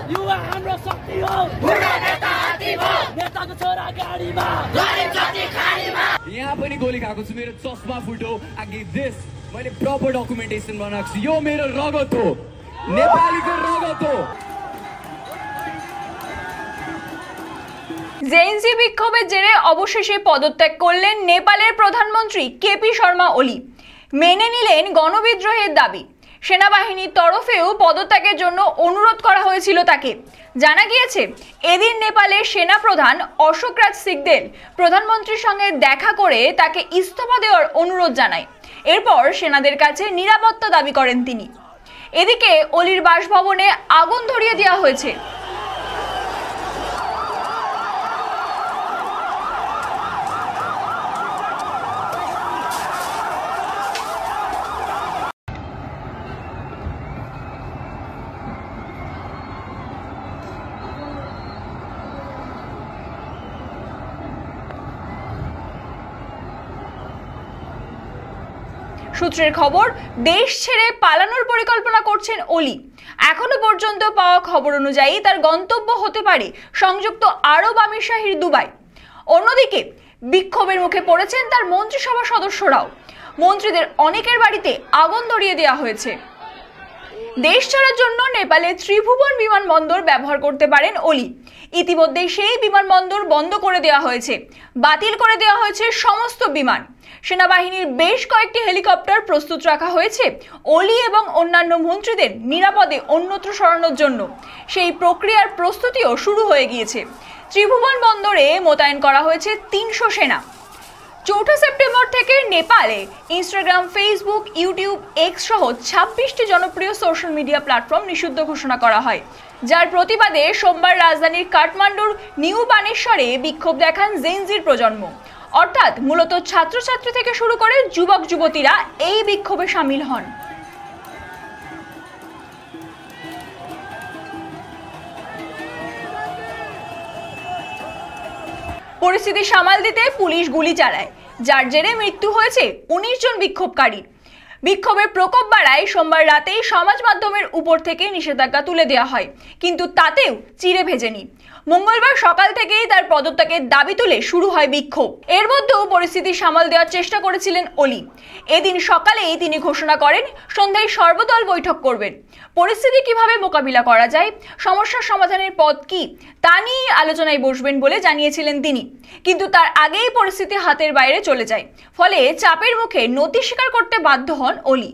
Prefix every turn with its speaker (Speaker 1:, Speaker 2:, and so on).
Speaker 1: युवा हाम्रो शक्ति हो, बुढो नेता हात्ती भो, नेताको छोरा गाडीमा, गरिब जाति खाडीमा।
Speaker 2: यहाँ पनि गोली खाएको छु, मेरो चस्मा फुट्यो। आई गिभ दिस, मैले प्रपर डकुमेन्टेसन बनाएको छु। यो मेरो रगत हो, नेपालीको रगत हो।
Speaker 3: জেএনজি বিক্ষোভের জেরে অবশেষে পদত্যাগ করলেন নেপালের প্রধানমন্ত্রী কেপি শর্মা ওলি। মেনে নিলেন গণবিদ্রোহের দাবি। সেনাবাহিনীর তরফেও পদত্যাগের জন্য অনুরোধ করা হয়েছিল তাকে। জানা গিয়েছে এদিন নেপালের সেনাপ্রধান অশোক রাজ সিংদেল প্রধানমন্ত্রীর সঙ্গে দেখা করে তাকে ইস্তফা দেওয়ার অনুরোধ জানায়। এরপর সেনাদের কাছে নিরাপত্তা দাবি করেন তিনি। এদিকে ওলির বাসভবনে আগুন ধরিয়ে দেওয়া হয়েছে। সূত্রের খবর, দেশ ছেড়ে পালানোর পরিকল্পনা করছেন ওলি। এখনো পর্যন্ত পাওয়া খবর অনুযায়ী তার গন্তব্য হতে পারে সংযুক্ত আরব আমিরশাহীর দুবাই। অন্যদিকে বিক্ষোভের মুখে পড়েছেন তার মন্ত্রিসভা সদস্যরাও। মন্ত্রীদের অনেকের বাড়িতে আগুন ধরিয়ে দেওয়া হয়েছে। দেশ ছাড়ার জন্য নেপালে ত্রিভুবন বিমানবন্দর ব্যবহার করতে পারেন ওলি। ইতিমধ্যে সেই বিমানবন্দর বন্ধ করে দেওয়া হয়েছে। বাতিল করে দেওয়া হয়েছে সমস্ত বিমান। সেনাবাহিনীর বেশ কয়েকটি হেলিকপ্টার প্রস্তুত রাখা হয়েছে ওলি এবং অন্যান্য মন্ত্রীদের নিরাপদে অন্যত্র সরানোর জন্য। সেই প্রক্রিয়ার প্রস্তুতিও শুরু হয়ে গিয়েছে। ত্রিভুবন বন্দরে মোতায়েন করা হয়েছে 300 সেনা। 4 সেপ্টেম্বর থেকে নেপালে ইনস্টাগ্রাম, ফেসবুক, ইউটিউব, এক্স সহ 26টি জনপ্রিয় সোশ্যাল মিডিয়া প্ল্যাটফর্ম নিষিদ্ধ ঘোষণা করা হয়, যার প্রতিবাদে সোমবার রাজধানীর কাঠমান্ডুর নিউ বানেশ্বরে বিক্ষোভ দেখান জেনজির প্রজন্ম। অর্থাৎ মূলত ছাত্রছাত্রী থেকে শুরু করে যুবক যুবতীরা এই বিক্ষোভে সামিল হন। পরিস্থিতি সামাল দিতে পুলিশ গুলি চালায়, যার জেরে মৃত্যু হয়েছে 19 জন বিক্ষোভকারী। বিক্ষোভের প্রকোপ বাড়ায় সোমবার রাতেই সমাজ মাধ্যমের উপর থেকে নিষেধাজ্ঞা তুলে দেওয়া হয়, কিন্তু তাতেও চিড়ে ভেজেনি। মঙ্গলবার সকাল থেকেই তার পদত্যাগের দাবি তুলে শুরু হয় বিক্ষোভ। এর মধ্যেও পরিস্থিতি সামাল দেওয়ার চেষ্টা করেছিলেন ওলি। এদিন সকালেই তিনি ঘোষণা করেন সন্ধ্যায় সর্বদল বৈঠক করবেন। পরিস্থিতি কিভাবে মোকাবিলা করা যায়, সমস্যার সমাধানের পথ কি, তা নিয়ে আলোচনায় বসবেন বলে জানিয়েছিলেন তিনি। কিন্তু তার আগেই পরিস্থিতি হাতের বাইরে চলে যায়। ফলে চাপের মুখে নতি স্বীকার করতে বাধ্য হন ওলি।